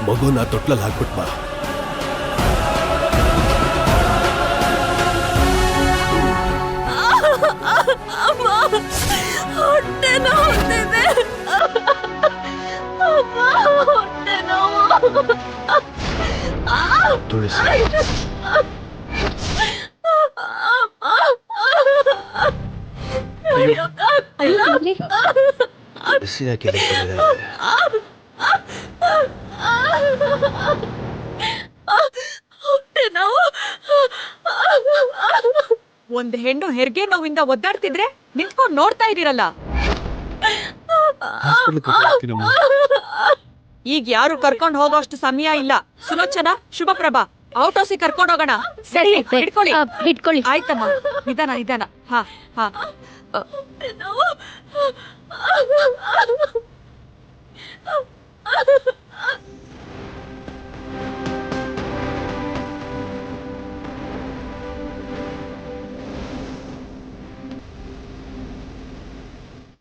ಮಗುನ ತೊಟ್ಲಲ್ಲಿ ಹಾಕ್ಬಿಟ್ ಬಾ. ಹೊಟ್ಟೆ ನೋವ್ತಿದೆ. ಹೊಟ್ಟೆ ನೋವು. ತುಳಸಿ, ತುಳಸಿ ಯಾಕೆ ಹೊಟ್ಟೆ ನೋವು. ಒಂದ್ ಹೆಣ್ಣು ಹೆರಿಗೆ ನೋವಿಂದ ಒದ್ದಾಡ್ತಿದ್ರೆ ನಿಂತ್ಕೊಂಡು ನೋಡ್ತಾ ಇದೀರಲ್ಲ. ಈಗ ಯಾರು ಕರ್ಕೊಂಡು ಹೋಗೋಷ್ಟು ಸಮಯ ಇಲ್ಲ. ಸುಲೋಚನಾ, ಶುಭಪ್ರಭಾ, ಔಟ್ ಹೌಸಿಗೆ ಕರ್ಕೊಂಡು ಹೋಗೋಣ. ಸರಿ, ಹಿಡ್ಕೊಳ್ಳಿ. ಆಯ್ತಮ್ಮ, ನಿಧಾನ ನಿಧಾನ. ಹಾ ಹಾ.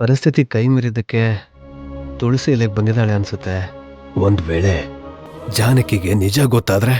ಪರಿಸ್ಥಿತಿ ಕೈ ಮೀರಿದ್ದಕ್ಕೆ ತುಳಸಿ ಇಲ್ಲಿಗೆ ಬಂದಿದ್ದಾಳೆ ಅನ್ಸುತ್ತೆ. ಒಂದ್ ವೇಳೆ ಜಾನಕಿಗೆ ನಿಜ ಗೊತ್ತಾದ್ರೆ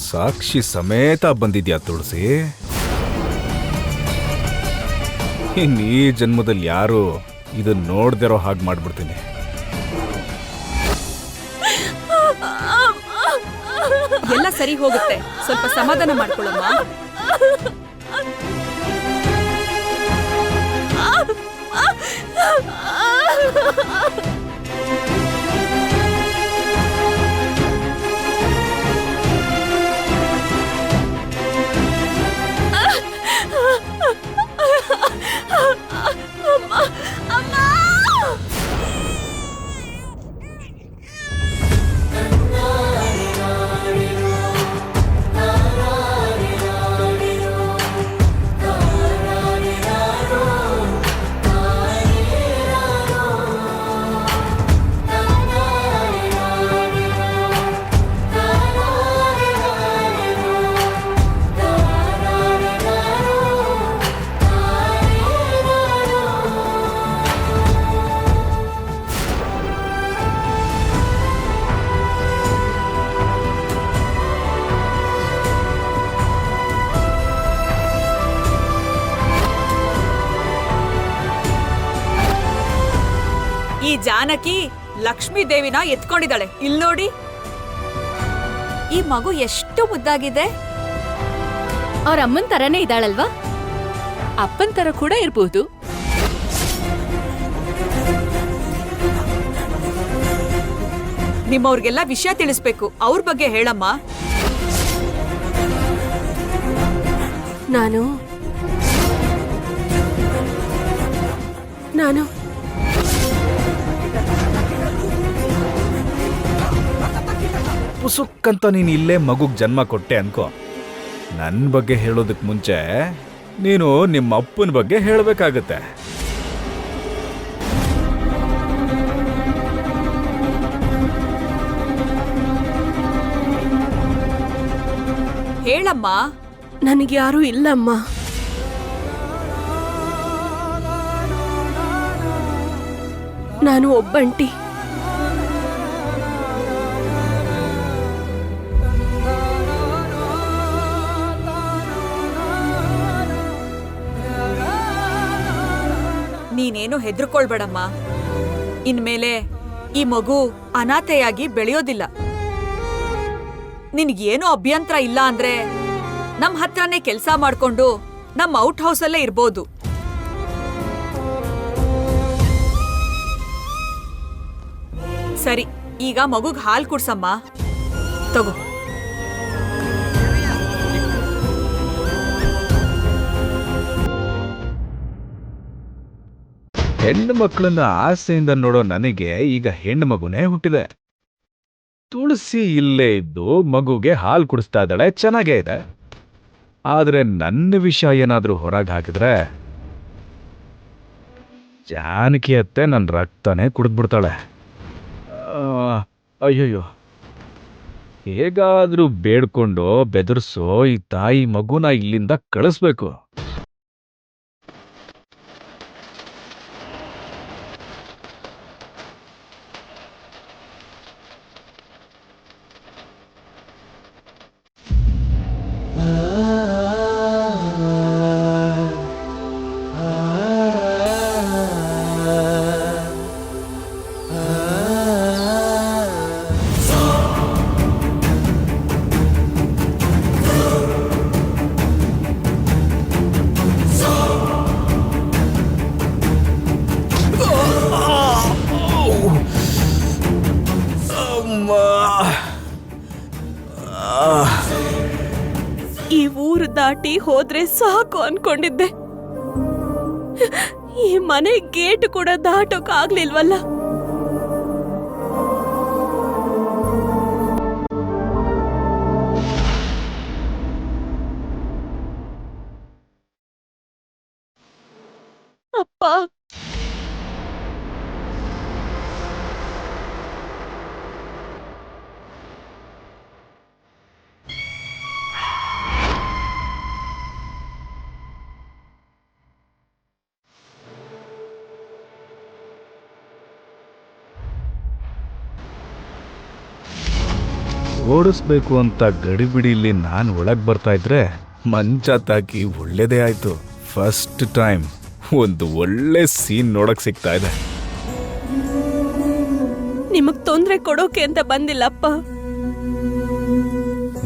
ಸಾಕ್ಷಿ ಸಮೇತ ಬಂದಿದ್ಯಾ ತುಳಸಿ? ಈ ಜನ್ಮದಲ್ಲಿ ಯಾರು ಇದನ್ನ ನೋಡ್ದಿರೋ ಹಾಗೆ ಮಾಡ್ಬಿಡ್ತೀನಿ. ಎಲ್ಲ ಸರಿ ಹೋಗುತ್ತೆ, ಸ್ವಲ್ಪ ಸಮಾಧಾನ ಮಾಡ್ಕೊಳ್ಳಮ್ಮ. ಈ ಜಾನಕಿ ಲಕ್ಷ್ಮೀ ದೇವಿನ ಎತ್ಕೊಂಡಿದ್ದಾಳೆ. ಇಲ್ ನೋಡಿ, ಈ ಮಗು ಎಷ್ಟು ಮುದ್ದಾಗಿದೆ. ಅವ್ರ ಅಮ್ಮನ್ ತರನೇ ಇದ್ದಾಳಲ್ವಾ? ಅಪ್ಪನ್ ತರ ಕೂಡ ಇರ್ಬಹುದು. ನಿಮ್ಮವ್ರಿಗೆಲ್ಲ ವಿಷಯ ತಿಳಿಸ್ಬೇಕು. ಅವ್ರ ಬಗ್ಗೆ ಹೇಳಮ್ಮ. ನಾನು ಪುಸುಕ್ಕಂತ ನೀನು ಇಲ್ಲೇ ಮಗುಗ್ ಜನ್ಮ ಕೊಟ್ಟೆ ಅನ್ಕೋ. ನನ್ನ ಬಗ್ಗೆ ಹೇಳೋದಕ್ ಮುಂಚೆ ನೀನು ನಿಮ್ಮ ಅಪ್ಪನ ಬಗ್ಗೆ ಹೇಳಬೇಕಾಗತ್ತೆ. ಹೇಳಮ್ಮ. ನನಗ್ಯಾರೂ ಇಲ್ಲಮ್ಮ. ನಾನು ಒಬ್ಬಂಟಿ. ನೀನೇನು ಹೆದರ್ಕೊಳ್ಬೇಡಮ್ಮ. ಇನ್ಮೇಲೆ ಈ ಮಗು ಅನಾಥೆಯಾಗಿ ಬೆಳೆಯೋದಿಲ್ಲ. ನಿನ್ಗೇನು ಅಭ್ಯಂತರ ಇಲ್ಲ ಅಂದ್ರೆ ನಮ್ ಹತ್ರನೇ ಕೆಲ್ಸ ಮಾಡ್ಕೊಂಡು ನಮ್ ಔಟ್ ಹೌಸಲ್ಲೇ ಇರ್ಬೋದು. ಸರಿ, ಈಗ ಮಗುಗ್ ಹಾಲ್ ಕುಡ್ಸಮ್ಮ. ತಗೋ. ಹೆಣ್ಣು ಮಕ್ಕಳನ್ನ ಆಸೆಯಿಂದ ನೋಡೋ ನನಗೆ ಈಗ ಹೆಣ್ಣು ಮಗುನೇ ಹುಟ್ಟಿದೆ. ತುಳಸಿ ಇಲ್ಲೇ ಇದ್ದು ಮಗುಗೆ ಹಾಲು ಕುಡಿಸ್ತಾ ಇದ್ದಾಳೆ, ಚೆನ್ನಾಗೇ ಇದೆ. ಆದ್ರೆ ನನ್ನ ವಿಷಯ ಏನಾದ್ರೂ ಹೊರಗೆ ಹಾಕಿದ್ರೆ ಜಾನಕಿ ಅತ್ತೆ ನನ್ನ ರಕ್ತನೇ ಕುಡಿದ್ಬಿಡ್ತಾಳೆ. ಅಯ್ಯಯ್ಯೋ, ಹೇಗಾದ್ರೂ ಬೇಡ್ಕೊಂಡು ಬೆದರ್ಸೋ ಈ ತಾಯಿ ಮಗುನ ಇಲ್ಲಿಂದ ಕಳಿಸ್ಬೇಕು. ಈ ಊರು ದಾಟಿ ಹೋದ್ರೆ ಸಾಕು ಅನ್ಕೊಂಡಿದ್ದೆ. ಈ ಮನೆ ಗೇಟ್ ಕೂಡ ದಾಟೋಕ್ ಆಗ್ಲಿಲ್ವಲ್ಲ. ಅಪ್ಪ, ಓಡಿಸ್ಬೇಕು ಅಂತ ಗಡಿಬಿಡಿಲಿ ನಾನು ಒಳಗೆ ಬರ್ತಾ ಇದ್ರೆ ಮಂಚ ತಾಕಿ ಒಳ್ಳೇದೇ ಆಯ್ತು. ಫಸ್ಟ್ ಟೈಮ್ ಒಂದು ಒಳ್ಳೆ ಸೀನ್ ನೋಡಕ್ ಸಿಗ್ತಾ ಇದೆ. ನಿಮಗ್ ತೊಂದ್ರೆ ಕೊಡೋಕೆ ಅಂತ ಬಂದಿಲ್ಲಪ್ಪ.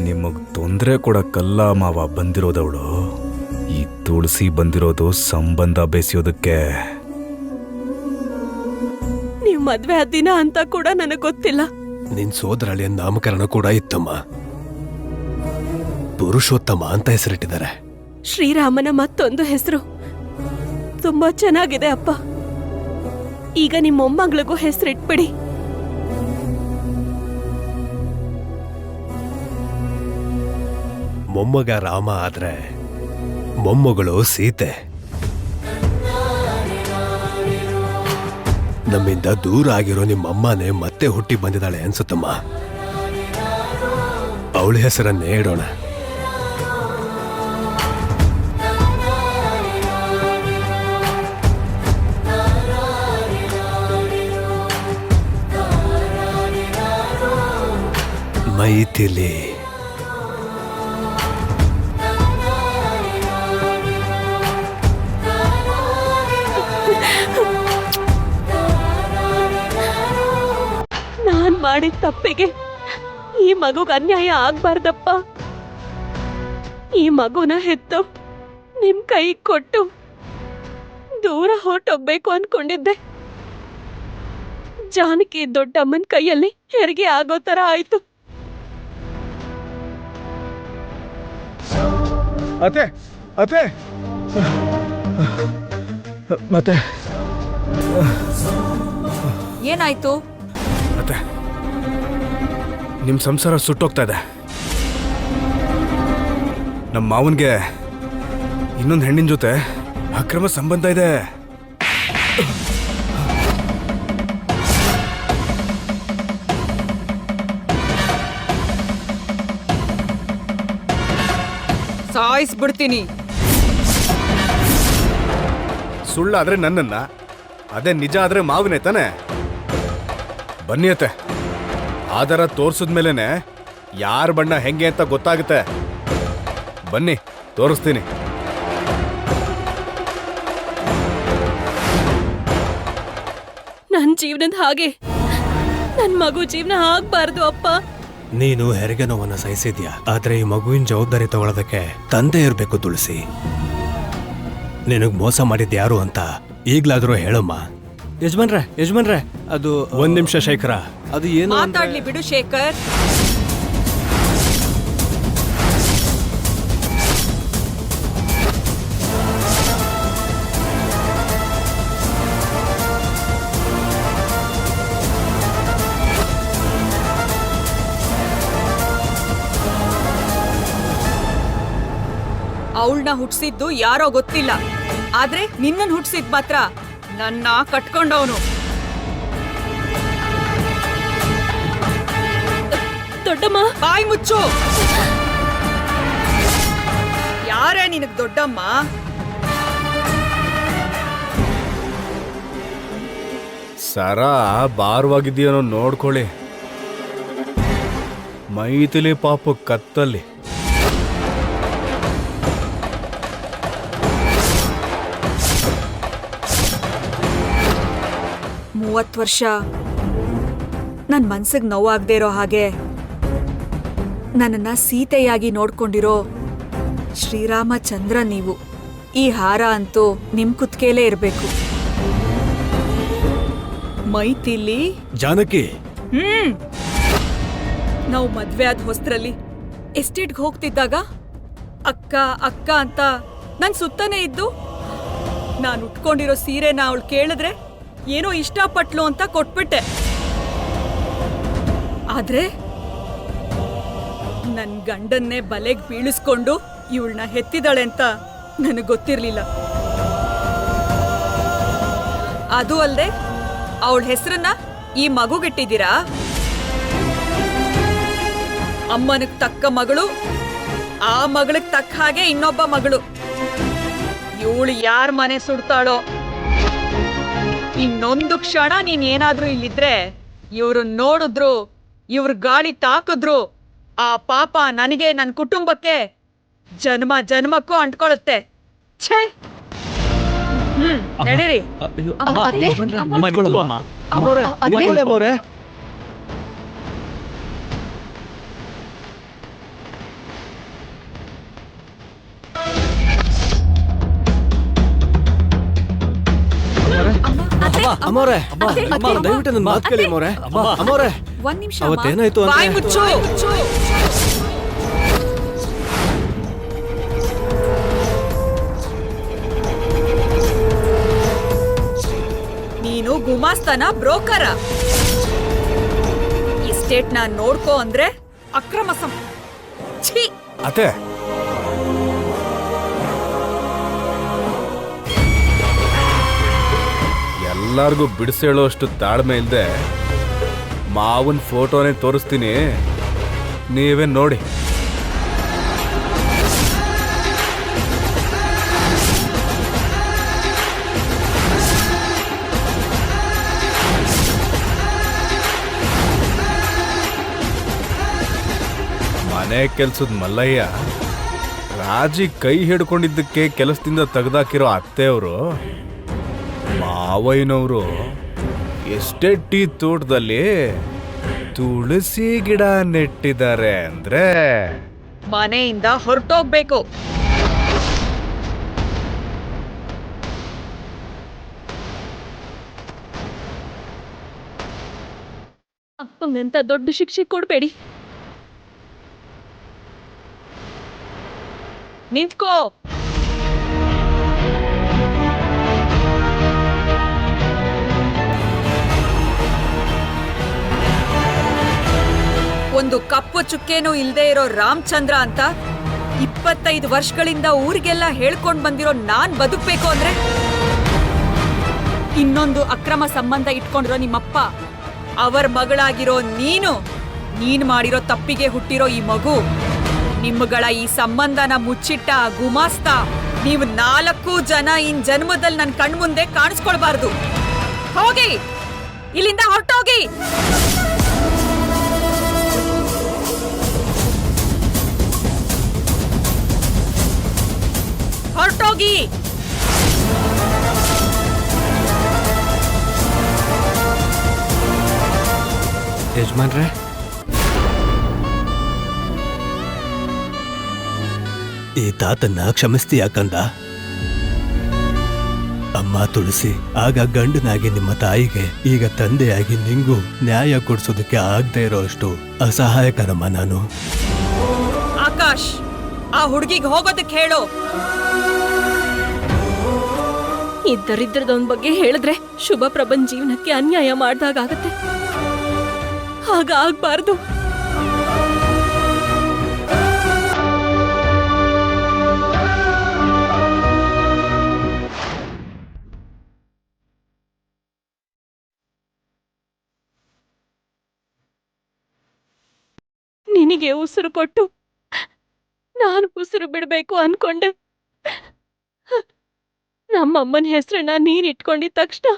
ನಿಮಗ್ ತೊಂದರೆ ಕೊಡಕ್ಕಲ್ಲ ಮಾವ ಬಂದಿರೋದವಳು. ಈ ತುಳಸಿ ಬಂದಿರೋದು ಸಂಬಂಧ ಬೆಸೆಯೋದಕ್ಕೆ. ನೀವ್ ಮದ್ವೆ ಆದ ದಿನ ಅಂತ ಕೂಡ ನನಗ್ ಗೊತ್ತಿಲ್ಲ. ನಿನ್ ಸೋದರಳಿಯ ನಾಮಕರಣ ಕೂಡ ಇತ್ತಮ್ಮ. ಪುರುಷೋತ್ತಮ ಅಂತ ಹೆಸರಿಟ್ಟಿದ್ದಾರೆ. ಶ್ರೀರಾಮನ ಮತ್ತೊಂದು ಹೆಸರು ತುಂಬಾ ಚೆನ್ನಾಗಿದೆ ಅಪ್ಪ. ಈಗ ನಿಮ್ಮ ಮೊಮ್ಮಗಳಿಗೂ ಹೆಸರಿಟ್ಬಿಡಿ. ಮೊಮ್ಮಗ ರಾಮ ಆದ್ರೆ ಮೊಮ್ಮಗಳು ಸೀತೆ. ನಮ್ಮಿಂದ ದೂರ ಆಗಿರೋ ನಿಮ್ಮಮ್ಮನೇ ಮತ್ತೆ ಹುಟ್ಟಿ ಬಂದಿದ್ದಾಳೆ ಅನ್ಸುತ್ತಮ್ಮ. ಅವಳ ಹೆಸರನ್ನೇ ಇಡೋಣ. ಮೈಥಿಲಿ. ನಾನ್ ಮಾಡಿದ ತಪ್ಪಿಗೆ ಈ ಮಗುಗ್ ಅನ್ಯಾಯ ಆಗ್ಬಾರ್ದಪ್ಪ. ಈ ಮಗುನ ಹೆತ್ತು ನಿಮ್ ಕೈ ಕೊಟ್ಟು ದೂರ ಹೊರಟೋಗ್ಬೇಕು ಅನ್ಕೊಂಡಿದ್ದೆ. ಜಾನಕಿ ದೊಡ್ಡಮ್ಮನ ಕೈಯಲ್ಲಿ ಹೆರಿಗೆ ಆಗೋ ತರ ಆಯ್ತು. ಅತ್ತೆ ಅತ್ತೆ ಮತ್ತೆ ಏನಾಯ್ತು? ಅತ್ತೆ, ನಿಮ್ ಸಂಸಾರ ಸುಟ್ಟೋಗ್ತಾ ಇದೆ. ನಮ್ಮ ಮಾವನ್ಗೆ ಇನ್ನೊಂದು ಹೆಣ್ಣಿನ ಜೊತೆ ಅಕ್ರಮ ಸಂಬಂಧ ಇದೆ. ಸಾಯಿಸ್ಬಿಡ್ತೀನಿ. ಸುಳ್ಳಾದ್ರೆ ನನ್ನನ್ನ, ಅದೇ ನಿಜ ಆದ್ರೆ ಮಾವನೇ ತಾನೆ. ಬನ್ನಿ ಅತ್ತೆ, ಆಧಾರ ತೋರ್ಸಿದ್ಮೇಲೆನೆ ಯಾರ ಬಣ್ಣ ಹೆಂಗೆ ಅಂತ ಗೊತ್ತಾಗುತ್ತೆ. ಬನ್ನಿ ತೋರಿಸ್ತೀನಿ. ನನ್ ಜೀವನದ ಹಾಗೆ ನನ್ ಮಗು ಜೀವನ ಆಗ್ಬಾರ್ದು ಅಪ್ಪ. ನೀನು ಹೆರಿಗೆ ನೋವನ್ನ ಸಹಿಸಿದ್ಯಾ, ಆದ್ರೆ ಈ ಮಗುವಿನ ಜವಾಬ್ದಾರಿ ತಗೊಳ್ಳೋದಕ್ಕೆ ತಂದೆ ಇರ್ಬೇಕು ತುಳಸಿ. ನಿನಗ್ ಮೋಸ ಮಾಡಿದ್ ಯಾರು ಅಂತ ಈಗ್ಲಾದ್ರೂ ಹೇಳಮ್ಮ. ಯಜಮಾನ್ರೆ ಅದು ಒಂದ್ ನಿಮಿಷ ಶೇಖರ. ಅದು ಏನು ಮಾತಾಡ್ಲಿ ಬಿಡು ಶೇಖರ್. ಅವಳನ್ನ ಹುಟ್ಸಿದ್ದು ಯಾರೋ ಗೊತ್ತಿಲ್ಲ, ಆದ್ರೆ ನಿನ್ನನ್ ಹುಟ್ಸಿದ್ ಮಾತ್ರ ನನ್ನ ಕಟ್ಕೊಂಡವನು. ದೊಡ್ಡಮ್ಮ, ಬಾಯಿ ಮುಚ್ಚು. ಯಾರೇ ನಿನಗ್ ದೊಡ್ಡಮ್ಮ? ಸರ ಭಾರವಾಗಿದೆಯೋ ನೋಡ್ಕೊಳ್ಳಿ. ಮೈಥಿಲಿ ಪಾಪ ಕತ್ತಲ್ಲಿ. ವರ್ಷ ನನ್ ಮನ್ಸಿಗೆ ನೋವಾಗದೇ ಇರೋ ಹಾಗೆ ನನ್ನನ್ನ ಸೀತೆಯಾಗಿ ನೋಡ್ಕೊಂಡಿರೋ ಶ್ರೀರಾಮಚಂದ್ರ ನೀವು. ಈ ಹಾರ ಅಂತೂ ನಿಮ್ ಕುತ್ಕೇಲೇ ಇರ್ಬೇಕು. ಮೈಥಿಲಿ, ಜಾನಕಿ, ನಾವು ಮದ್ವೆ ಆದ ಹೊಸ್ತ್ರಲ್ಲಿ ಎಸ್ಟೇಟ್ಗೆ ಹೋಗ್ತಿದ್ದಾಗ ಅಕ್ಕ ಅಕ್ಕ ಅಂತ ನನ್ ಸುತ್ತನೇ ಇದ್ದು ನಾನು ಉಟ್ಕೊಂಡಿರೋ ಸೀರೆನ ಅವಳು ಕೇಳಿದ್ರೆ ಏನೋ ಇಷ್ಟಪಟ್ಲು ಅಂತ ಕೊಟ್ಬಿಟ್ಟೆ. ಆದ್ರೆ ನನ್ ಗಂಡನ್ನೇ ಬಲೆಗ್ ಬೀಳಿಸ್ಕೊಂಡು ಇವಳನ್ನ ಹೆತ್ತಿದಾಳೆ ಅಂತ ನನಗ್ ಗೊತ್ತಿರ್ಲಿಲ್ಲ. ಅದು ಅಲ್ದೆ ಅವಳ ಹೆಸರನ್ನ ಈ ಮಗುಗಿಟ್ಟಿದ್ದೀರಾ. ಅಮ್ಮನಿಗ್ ತಕ್ಕ ಮಗಳು, ಆ ಮಗಳಿಗೆ ತಕ್ಕ ಹಾಗೆ ಇನ್ನೊಬ್ಬ ಮಗಳು. ಇವಳು ಯಾರ್ ಮನೆ ಸುಡ್ತಾಳೋ. ಇನ್ನೊಂದು ಕ್ಷಣ ನೀನ್ ಏನಾದ್ರೂ ಇಲ್ಲಿದ್ರೆ, ಇವ್ರು ನೋಡಿದ್ರು, ಇವ್ರ ಗಾಳಿ ತಾಕಿದ್ರು, ಆ ಪಾಪ ನನಗೆ ನನ್ನ ಕುಟುಂಬಕ್ಕೆ ಜನ್ಮ ಜನ್ಮಕ್ಕೂ ಅಂಟ್ಕೊಳುತ್ತೆ. ಛೇ, ನಡೀರಿ. ಅಮ್ಮೋರೆ, ದಯವಿಟ್ಟು ನನ್ನ ಮಾತು ಕೇಳಿ ಅಮ್ಮೋರೆ. ಅಮ್ಮೋರೆ, ಒಂದ್ ನಿಮಿಷ, ಅವತ್ತೇನಾಯ್ತು ಬಾಯ್ ಅಂದ್ರೆ ಮುಚ್ಚು. ನೀನು ಗುಮಾಸ್ತನ ಬ್ರೋಕರ. ಎಸ್ಟೇಟ್ ನ ನೋಡ್ಕೋ ಅಂದ್ರೆ ಅಕ್ರಮ ಛೀ. ಅತ್ತೆ, ಎಲ್ಲಾರ್ಗೂ ಬಿಡಿಸೇಳೋಷ್ಟು ತಾಳ್ಮೆ ಇಲ್ದೆ ಮಾವನ್ ಫೋಟೋನೇ ತೋರಿಸ್ತೀನಿ, ನೀವೇ ನೋಡಿ. ಮನೆ ಕೆಲ್ಸದ ಮಲ್ಲಯ್ಯ ರಾಜಿ ಕೈ ಹಿಡ್ಕೊಂಡಿದ್ದಕ್ಕೆ ಕೆಲಸದಿಂದ ತೆಗೆದಾಕಿರೋ ಅತ್ತೆಯವರು ಮಾವಯ್ಯನವರು ಎಸ್ಟೇಟ್ ಟೀ ತೋಟದಲ್ಲಿ ತುಳಸಿ ಗಿಡ ನೆಟ್ಟಿದ್ದಾರೆ ಅಂದ್ರೆ ಮನೆಯಿಂದ ಹೊರಟೋಗ್ಬೇಕು. ಅಪ್ಪಂಗೆಂತ ದೊಡ್ಡ ಶಿಕ್ಷೆ ಕೊಡ್ಬೇಡಿ. ನಿಂತ್ಕೋ. ಒಂದು ಕಪ್ಪು ಚುಕ್ಕೇನೂ ಇಲ್ದೇ ಇರೋ ರಾಮಚಂದ್ರ ಅಂತ 25 ವರ್ಷಗಳಿಂದ ಊರಿಗೆಲ್ಲ ಹೇಳ್ಕೊಂಡ್ ಬಂದಿರೋ ನಾನ್ ಬದುಕ್ಬೇಕು ಅಂದ್ರೆ, ಇನ್ನೊಂದು ಅಕ್ರಮ ಸಂಬಂಧ ಇಟ್ಕೊಂಡಿರೋ ನಿಮ್ಮಪ್ಪ, ಅವರ ಮಗಳಾಗಿರೋ ನೀನ್ ಮಾಡಿರೋ ತಪ್ಪಿಗೆ ಹುಟ್ಟಿರೋ ಈ ಮಗು, ನಿಮ್ಮಗಳ ಈ ಸಂಬಂಧನ ಮುಚ್ಚಿಟ್ಟ ಗುಮಾಸ್ತ ನೀವು 4 ಜನ ಇನ್ ಜನ್ಮದಲ್ಲಿ ನನ್ ಕಣ್ಮುಂದೆ ಕಾಣಿಸ್ಕೊಳ್ಬಾರ್ದು. ಹೋಗಿ ಇಲ್ಲಿಂದ, ಹೊರಟೋಗಿ. ಹೊರಟೋಗಿ. ಯಜಮಾನ್ರೆ, ಈ ತಾತನ್ನ ಕ್ಷಮಿಸ್ತೀಯ ಕಂದ? ಅಮ್ಮ ತುಳಸಿ, ಆಗ ಗಂಡನಾಗಿ ನಿಮ್ಮ ತಾಯಿಗೆ, ಈಗ ತಂದೆಯಾಗಿ ನಿಂಗೂ ನ್ಯಾಯ ಕೊಡ್ಸೋದಕ್ಕೆ ಆಗದೆ ಇರೋ ಅಷ್ಟು ಅಸಹಾಯಕನಮ್ಮ ನಾನು. ಆಕಾಶ್, ಆ ಹುಡುಗಿಗೆ ಹೋಗೋದಕ್ಕೆ ಹೇಳು. ಈ ದರಿದ್ರದವನ್ ಬಗ್ಗೆ ಹೇಳಿದ್ರೆ ಶುಭ ಪ್ರಭನ್ ಜೀವನಕ್ಕೆ ಅನ್ಯಾಯ ಮಾಡ್ದಾಗತ್ತೆ. ಹಾಗ ಆಗ್ಬಾರ್ದು. ನಿನಗೆ ಉಸಿರು ಕೊಟ್ಟು ನಾನು ಉಸಿರು ಬಿಡ್ಬೇಕು ಅನ್ಕೊಂಡೆ. ನಮ್ಮಮ್ಮನ ಹೆಸರನ್ನ ನೀರಿಟ್ಕೊಂಡಿದ ತಕ್ಷಣ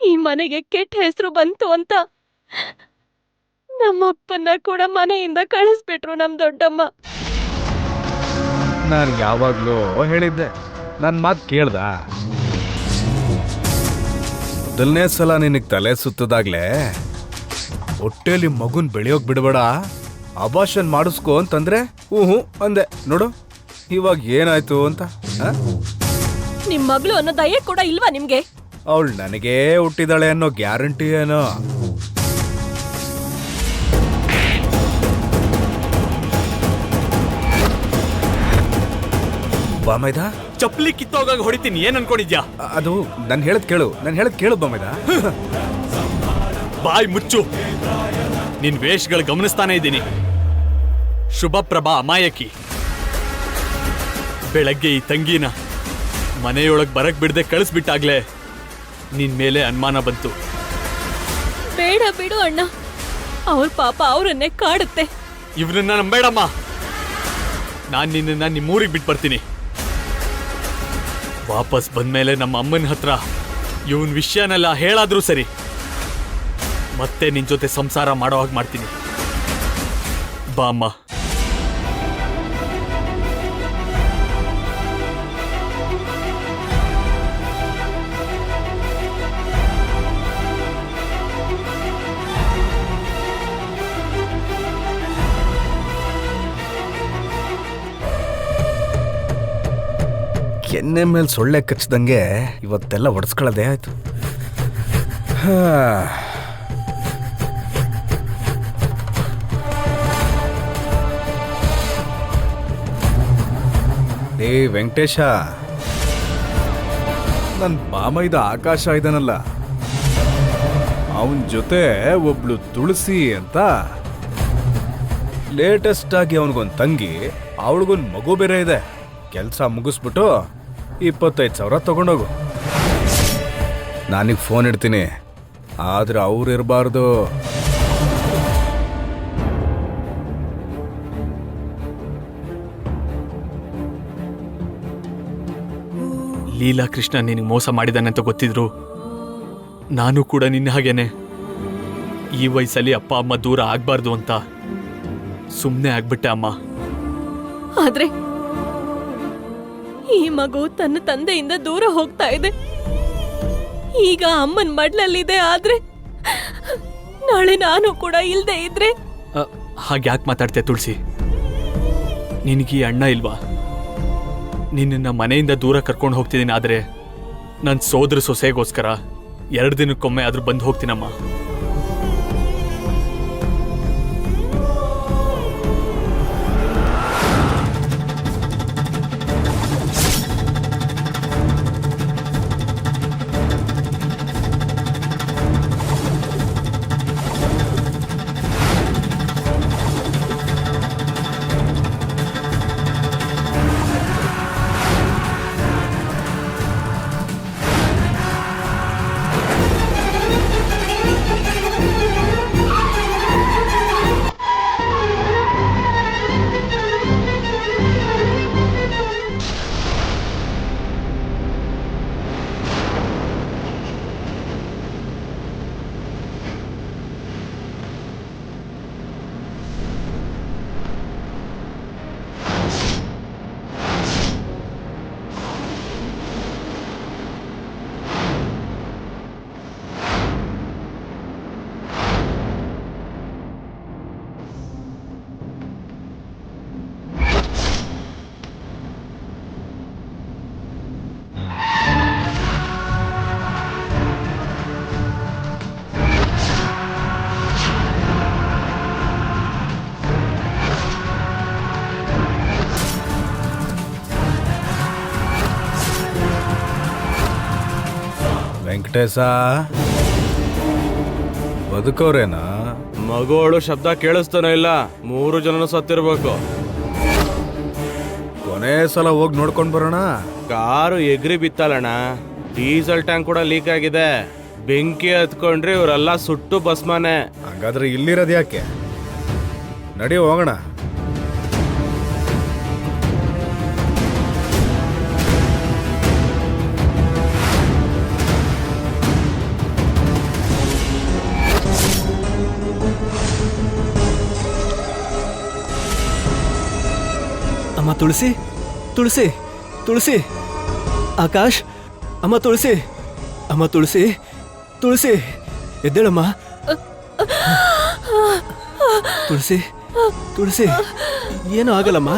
ಈ ಮನೆಗೆ ಕೆಟ್ಟ ಹೆಸರು ಬಂತು ಅಂತ ನಮ್ಮಪ್ಪನ್ನ ಕೂಡ ಮನೆಯಿಂದ ಕಳಿಸ್ಬಿಟ್ರು ನಮ್ ದೊಡ್ಡಮ್ಮ. ನಾನು ಯಾವಾಗ್ಲೂ ಹೇಳಿದ್ದೆ, ನನ್ನ ಮಾತು ಕೇಳ್ದ. ಮೊದಲನೇ ಸಲ ನಿನಗೆ ತಲೆ ಸುತ್ತದಾಗ್ಲೇ ಹೊಟ್ಟೆಲಿ ಮಗುನ್ ಬೆಳೆಯೋಕ್ ಬಿಡಬೇಡ, ಅಬಾಷನ್ ಮಾಡಿಸ್ಕೋ ಅಂತಂದ್ರೆ ಹ್ಞೂ ಅಂದೆ. ನೋಡು ಇವಾಗ ಏನಾಯ್ತು ಅಂತ. ನಿಮ್ ಮಗಳು ಅನ್ನೋ ದಯೆ ಕೂಡ ಇಲ್ವಾ ನಿಮ್ಗೆ? ಅವಳು ನನಗೇ ಹುಟ್ಟಿದಾಳೆ ಅನ್ನೋ ಗ್ಯಾರಂಟಿ ಏನೋ? ಬಾಮೈದ, ಚಪ್ಪಲಿ ಕಿತ್ತೋಗಾಗ ಹೊಡಿತೀನಿ, ಏನ್ ಅನ್ಕೊಂಡಿದ್ಯಾ? ಅದು ನಾನು ಹೇಳದ್ ಕೇಳು ಬಾಮೈದ. ಬಾಯ್ ಮುಚ್ಚು. ನಿನ್ ವೇಷಗಳು ಗಮನಿಸ್ತಾನೆ ಇದ್ದೀನಿ. ಶುಭಪ್ರಭಾ ಅಮಾಯಕಿ. ಬೆಳಗ್ಗೆ ಈ ತಂಗಿನ ಮನೆಯೊಳಗ್ ಬರಕ್ ಬಿಡದೆ ಕಳಿಸ್ಬಿಟ್ಟಾಗ್ಲೇ ನಿನ್ ಮೇಲೆ ಅನುಮಾನ ಬಂತು. ಬೇಡ ಬಿಡು ಅಣ್ಣ, ಅವ್ರ ಪಾಪ ಅವ್ರನ್ನೇ ಕಾಡುತ್ತೆ. ಇವ್ರನ್ನ ನಂಬೇಡಮ್ಮ. ನಾನ್ ನಿನ್ನ ನಿಮ್ಮೂರಿಗೆ ಬಿಟ್ಟು ಬರ್ತೀನಿ. ವಾಪಸ್ ಬಂದ್ಮೇಲೆ ನಮ್ಮ ಅಮ್ಮನ ಹತ್ರ ಇವನ್ ವಿಷಯನೆಲ್ಲ ಹೇಳಾದ್ರೂ ಸರಿ, ಮತ್ತೆ ನಿನ್ ಜೊತೆ ಸಂಸಾರ ಮಾಡೋ ಹಾಗೆ ಮಾಡ್ತೀನಿ. ಬಾ ಅಮ್ಮ. ಕೆನ್ನೆ ಮೇಲೆ ಸೊಳ್ಳೆ ಕಚ್ಚದಂಗೆ ಇವತ್ತೆಲ್ಲ ಒಡ್ಸ್ಕೊಳ್ಳೋದೇ ಆಯ್ತು. ಏ ವೆಂಕಟೇಶ, ನನ್ನ ಬಾಮೈದ ಆಕಾಶ ಇದಾನಲ್ಲ, ಅವನ ಜೊತೆ ಒಬ್ಳು ತುಳಸಿ ಅಂತ ಲೇಟೆಸ್ಟ್ ಆಗಿ ಅವನಿಗೊಂದು ತಂಗಿ, ಅವಳಿಗೊಂದು ಮಗು ಬೇರೆ ಇದೆ. ಕೆಲಸ ಮುಗಿಸ್ಬಿಟ್ಟು 25,000 ತಗೊಂಡೋಗು. ನಾನೀಗ ಫೋನ್ ಇಡ್ತೀನಿ, ಆದ್ರೆ ಅವ್ರು ಇರಬಾರ್ದು. ಲೀಲಾ ಕೃಷ್ಣ ನಿನಗೆ ಮೋಸ ಮಾಡಿದಾನೆ ಅಂತ ಗೊತ್ತಿದ್ರು ನಾನು ಕೂಡ ನಿನ್ನ ಹಾಗೇನೆ ಈ ವಯಸ್ಸಲ್ಲಿ ಅಪ್ಪ ಅಮ್ಮ ದೂರ ಆಗ್ಬಾರ್ದು ಅಂತ ಸುಮ್ಮನೆ ಆಗ್ಬಿಟ್ಟೆ ಅಮ್ಮ. ಆದ್ರೆ ಈ ಮಗು ತನ್ನ ತಂದೆಯಿಂದ ದೂರ ಹೋಗ್ತಾ ಇದೆ. ಈಗ ಅಮ್ಮನ್ ಮಡ್ಲಲ್ಲಿದೆ. ಆದ್ರೆ ನಾಳೆ ನಾನು ಕೂಡ ಇಲ್ದೆ ಇದ್ರೆ? ಹಾಗ್ಯಾಕೆ ಮಾತಾಡ್ತೆ ತುಳಸಿ? ನಿನಗೆ ಅಣ್ಣ ಇಲ್ವಾ? ನಿನ್ನ ಮನೆಯಿಂದ ದೂರ ಕರ್ಕೊಂಡು ಹೋಗ್ತಿದ್ದೀನಿ, ಆದ್ರೆ ನನ್ನ ಸೋದರ ಸೊಸೆಗೋಸ್ಕರ 2 ದಿನಕ್ಕೊಮ್ಮೆ ಆದ್ರೂ ಬಂದು ಹೋಗ್ತೀನಮ್ಮ. ವೆಂಕಟೇಶ ಬದುಕೋರೇನಾ? ಮಗುವಳು ಶಬ್ದ ಕೇಳಿಸ್ತಾನೆ ಇಲ್ಲ. 3 ಜನನು ಸತ್ತಿರ್ಬೇಕು. ಕೊನೆ ಸಲ ಹೋಗಿ ನೋಡ್ಕೊಂಡ್ ಬರೋಣ. ಕಾರು ಎಗ್ರಿ ಬಿತ್ತಲ್ಲಣ್ಣ. ಡೀಸೆಲ್ ಟ್ಯಾಂಕ್ ಕೂಡ ಲೀಕ್ ಆಗಿದೆ. ಬೆಂಕಿ ಹತ್ಕೊಂಡ್ರೆ ಇವರೆಲ್ಲ ಸುಟ್ಟು ಭಸ್ಮನೆ. ಹಂಗಾದ್ರೆ ಇಲ್ಲಿರೋದು ಯಾಕೆ? ನಡಿ ಹೋಗೋಣ. ಅಮ್ಮ ತುಳಸಿ, ತುಳಸಿ, ತುಳಸಿ, ಆಕಾಶ್, ಅಮ್ಮ ತುಳಸಿ, ಅಮ್ಮ ತುಳಸಿ, ತುಳಸಿ, ಎದ್ದೇಳಮ್ಮ. ತುಳಸಿ, ತುಳಸಿ, ಏನೂ ಆಗಲ್ಲಮ್ಮ.